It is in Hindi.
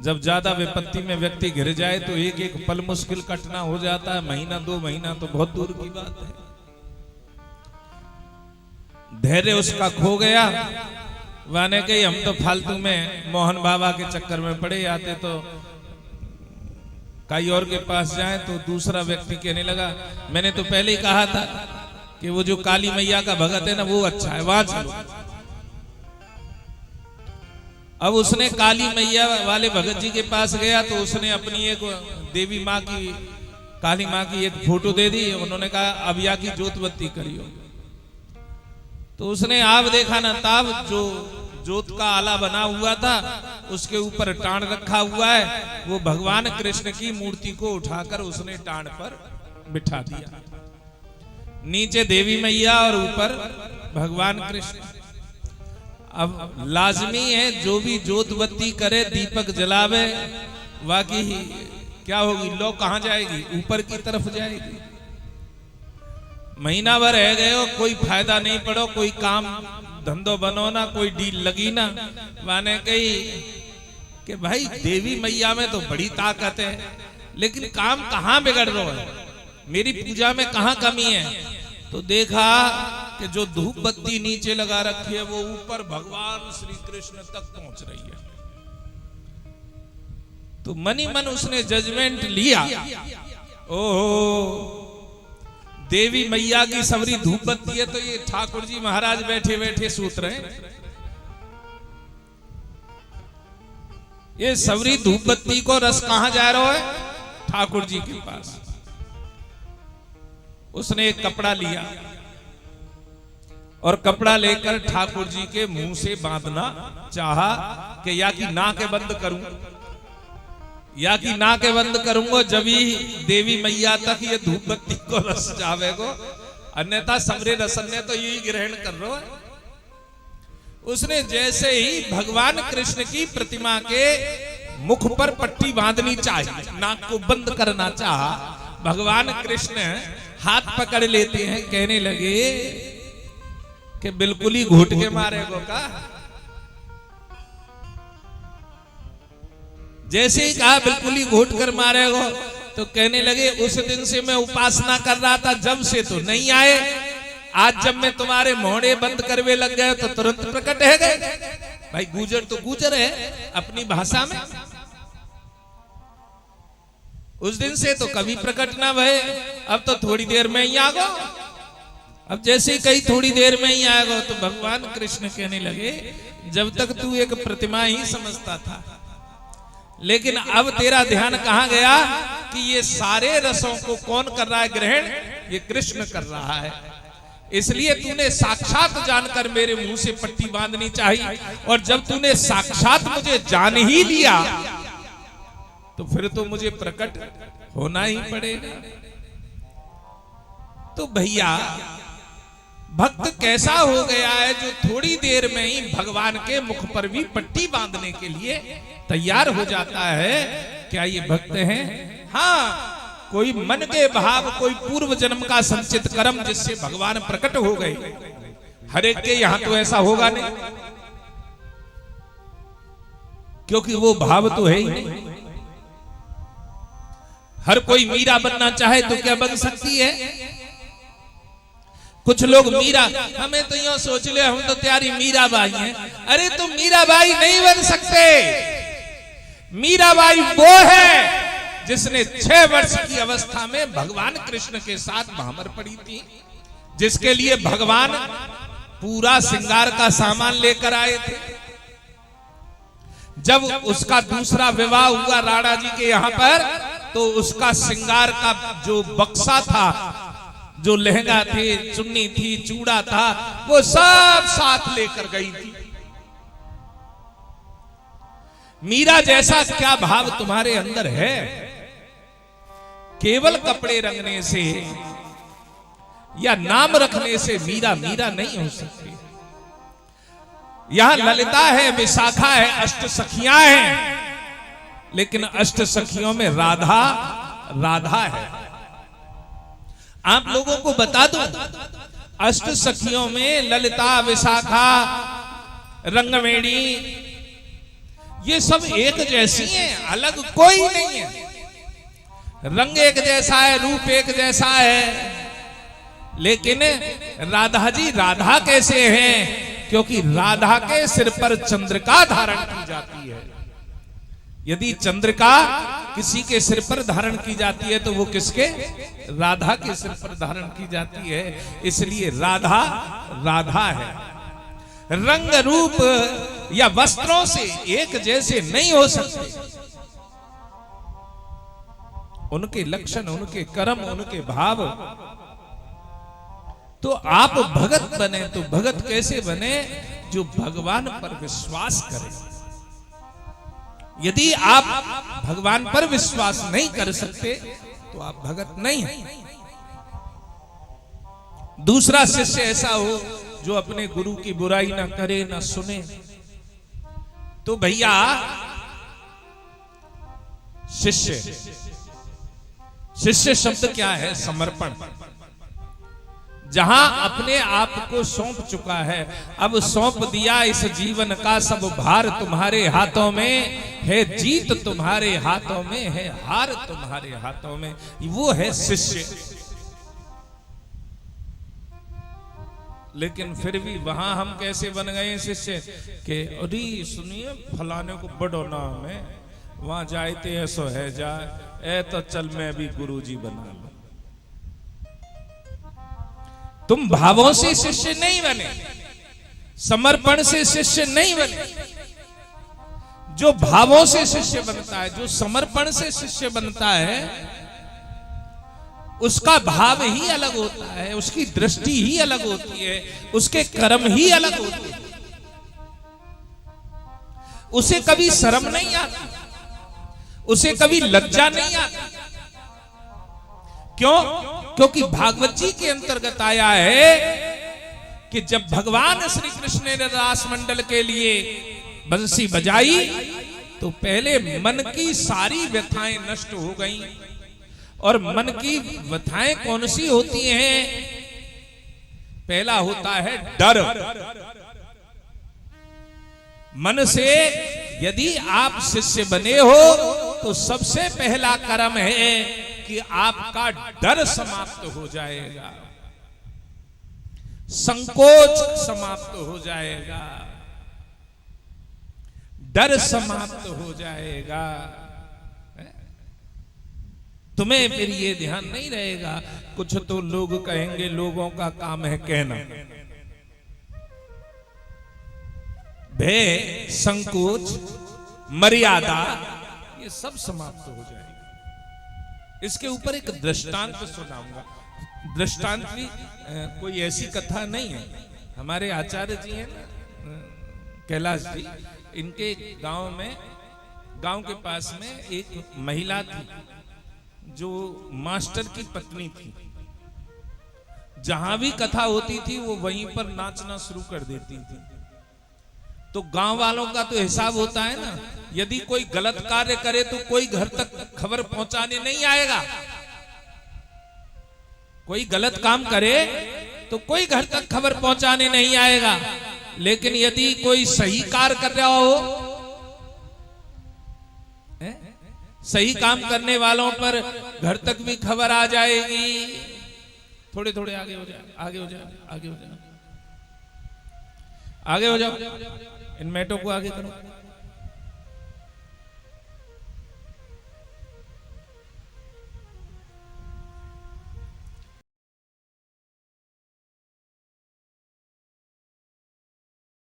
जब ज्यादा विपत्ति में व्यक्ति घिर जाए तो एक एक पल मुश्किल कटना हो जाता है, महीना 2 महीना तो बहुत दूर की बात है। धैर्य उसका खो गया। वाने कही हम तो फालतू में मोहन बाबा के चक्कर में पड़े आते, तो कई और के पास जाए तो दूसरा व्यक्ति कहने लगा मैंने तो पहले ही कहा था कि वो जो काली मैया का भगत है ना वो अच्छा है, वहां चलो। अब उसने काली मैया वाले भगत जी के पास गया तो उसने अपनी एक देवी माँ की, काली माँ की एक फोटो दे दी। उन्होंने कहा अब या की जोत बत्ती करियो। तो उसने आप देखा ना ताब जो जोत का आला बना हुआ था उसके ऊपर टाण रखा हुआ है, वो भगवान कृष्ण की मूर्ति को उठाकर उसने टाण पर बिठा दिया। नीचे देवी मैया और ऊपर भगवान कृष्ण। अब लाजमी है जो भी जोत बत्ती करे, दीपक जलावे, बाकी क्या होगी, लो कहां जाएगी, ऊपर की तरफ जाएगी। महीना भर रह गए हो, कोई फायदा नहीं पड़ो, कोई काम धंधो बनो ना, कोई डील लगी ना। माने कही कि भाई देवी मैया में तो बड़ी ताकत है, लेकिन काम कहां बिगड़ रहा है, मेरी पूजा में कहां कमी है। तो देखा कि जो धूप बत्ती नीचे लगा रखी है वो ऊपर भगवान श्री कृष्ण तक पहुंच रही है। तो मनी मन उसने जजमेंट लिया, ओहो देवी मैया की सबरी धूप बत्ती है तो ये ठाकुर जी महाराज बैठे बैठे सूत रहे हैं, ये सबरी धूप बत्ती को रस कहां जा रहा है, ठाकुर जी के पास। उसने एक कपड़ा लिया और कपड़ा लेकर ठाकुर जी के मुंह से बांधना चाहा कि या की नाकें बंद करूं, या की नाकें बंद करूंगा जब ही देवी मैया तक ये धूप बत्ती को रस जावेगो, अन्यथा समरे रसन ने तो यही ग्रहण कर रहा है। उसने जैसे ही भगवान कृष्ण की प्रतिमा के मुख पर पट्टी बांधनी चाहिए, नाक को बंद करना चाहा, भगवान कृष्ण हाथ पकड़ लेते हैं, कहने लगे कि बिल्कुल ही घूट के मारेगो का। जैसे ही कहा बिल्कुल ही घोट कर मारेगो, तो कहने लगे उस दिन से मैं उपासना कर रहा था, जब से तो नहीं आए, आज जब मैं तुम्हारे मोहड़े बंद करवे लग गए तो तुरंत प्रकट है गए। भाई गुजर तो गुजर है अपनी भाषा में, उस दिन से तो कभी प्रकट ना भय, अब तो थोड़ी देर में ही आ गो। अब जैसे ही कहीं थोड़ी देर में ही आएगा तो भगवान कृष्ण कहने लगे जब तक तू एक प्रतिमा ही समझता था, लेकिन अब तेरा ध्यान कहां गया कि ये सारे रसों को कौन कर रहा है ग्रहण, ये कृष्ण कर रहा है। इसलिए तूने साक्षात जानकर मेरे मुंह से पट्टी बांधनी चाहिए, और जब तूने साक्षात मुझे जान ही लिया तो फिर तो मुझे प्रकट होना ही पड़ेगा। तो भैया भक्त कैसा हो गया है जो थोड़ी देर में ही भगवान के मुख पर भी पट्टी बांधने के लिए तैयार हो जाता है। क्या ये भक्त हैं? हाँ, कोई मन के भाव, कोई पूर्व जन्म का संचित कर्म जिससे भगवान प्रकट हो गए। हर एक के यहां तो ऐसा होगा नहीं, क्योंकि वो भाव तो है ही नहीं। हर कोई मीरा बनना चाहे तो क्या बन सकती है? कुछ लोग मीरा, हमें तो यूं सोच ले हम तो त्यारी मीराबाई हैं। अरे तुम मीराबाई नहीं बन सकते। मीराबाई वो है जिसने 6 वर्ष की अवस्था में भगवान कृष्ण के साथ भामर पड़ी थी, जिसके लिए भगवान पूरा श्रृंगार का सामान लेकर आए थे। जब उसका दूसरा विवाह हुआ राणा जी के यहाँ पर, तो उसका श्रृंगार का जो बक्सा था, जो लहंगा थे, चुन्नी थी, चूड़ा था, वो सब साथ लेकर गई थी। मीरा जैसा क्या भाव तुम्हारे अंदर है? केवल कपड़े रंगने से या नाम रखने से मीरा मीरा नहीं हो सकती। यहां ललिता है, विशाखा है, अष्ट सखियां हैं, लेकिन अष्ट सखियों में राधा राधा है। आप लोगों को बता दूं, अष्ट सखियों में ललिता, विशाखा, रंगवेणी, ये सब एक जैसी हैं, अलग कोई नहीं है। रंग एक जैसा है, रूप एक जैसा है, लेकिन राधा जी राधा कैसे हैं? क्योंकि राधा के सिर पर चंद्रिका धारण की जाती है। यदि चंद्रिका किसी के सिर पर धारण की जाती है तो वो किसके? राधा के सिर पर धारण की जाती है। इसलिए राधा राधा है। रंग रूप या वस्त्रों से एक जैसे नहीं हो सकते। उनके लक्षण, उनके कर्म, उनके भाव। तो आप भगत बने तो भगत कैसे बने? जो भगवान पर विश्वास करे। यदि आप भगवान पर विश्वास नहीं कर सकते तो आप भगत नहीं हैं। दूसरा शिष्य ऐसा हो जो अपने गुरु की बुराई ना करे ना सुने, तो भैया शिष्य, शिष्य शब्द क्या है? समर्पण। जहां अपने आप को सौंप चुका है, अब सौंप दिया इस जीवन का सब भार तुम्हारे हाथों में है, जीत तुम्हारे हाथों में है, हार तुम्हारे हाथों में, वो है शिष्य। लेकिन फिर भी वहां हम कैसे बन गए शिष्य के? अरे सुनिए फलाने को बड़ो नाम है, वहां जाते ऐसो है जाए, ए तो चल मैं भी गुरुजी बना लूं। तुम भावों से शिष्य नहीं बने, समर्पण से शिष्य नहीं बने। जो भावों से शिष्य बनता है, जो समर्पण से शिष्य बनता है, उसका भाव ही अलग होता है, उसकी दृष्टि ही अलग होती है, उसके कर्म ही अलग होते हैं। उसे कभी शर्म नहीं आती, उसे कभी लज्जा नहीं आती। क्यों? क्योंकि भागवत जी के अंतर्गत आया है कि जब भगवान श्री कृष्ण ने रास मंडल के लिए बंसी बजाई तो पहले मन की सारी व्यथाएं नष्ट हो गईं। और मन की व्यथाएं कौन सी होती हैं? पहला होता है डर। मन से यदि आप शिष्य बने हो तो सबसे पहला कर्म है कि आपका डर समाप्त हो जाएगा, संकोच समाप्त हो जाएगा, डर समाप्त हो जाएगा। तुम्हें फिर ये ध्यान नहीं रहेगा, कुछ तो लोग कहेंगे, लोगों का काम है कहना। भय, संकोच, मर्यादा, ये सब समाप्त हो जाएगा। इसके ऊपर एक दृष्टांत सुनाऊंगा। दृष्टांत भी कोई ऐसी कथा नहीं है। हमारे आचार्य जी हैं ना, कैलाश जी, इनके गांव में, गांव के पास में एक महिला थी जो मास्टर की पत्नी थी। जहां भी कथा होती थी वो वहीं पर नाचना शुरू कर देती थी। तो गांव वालों का तो हिसाब होता है ना, यदि कोई गलत कार्य करे तो कोई घर तक खबर पहुंचाने नहीं आएगा। कोई गलत काम करे तो कोई घर तक खबर पहुंचाने नहीं आएगा। लेकिन यदि कोई सही कार्य कर रहा हो, सही काम करने वालों पर घर तक भी खबर आ जाएगी। थोड़े थोड़े आगे हो जाए, आगे हो जाए, आगे हो जाए, आगे हो जाओ, इन मैटों को आगे करो।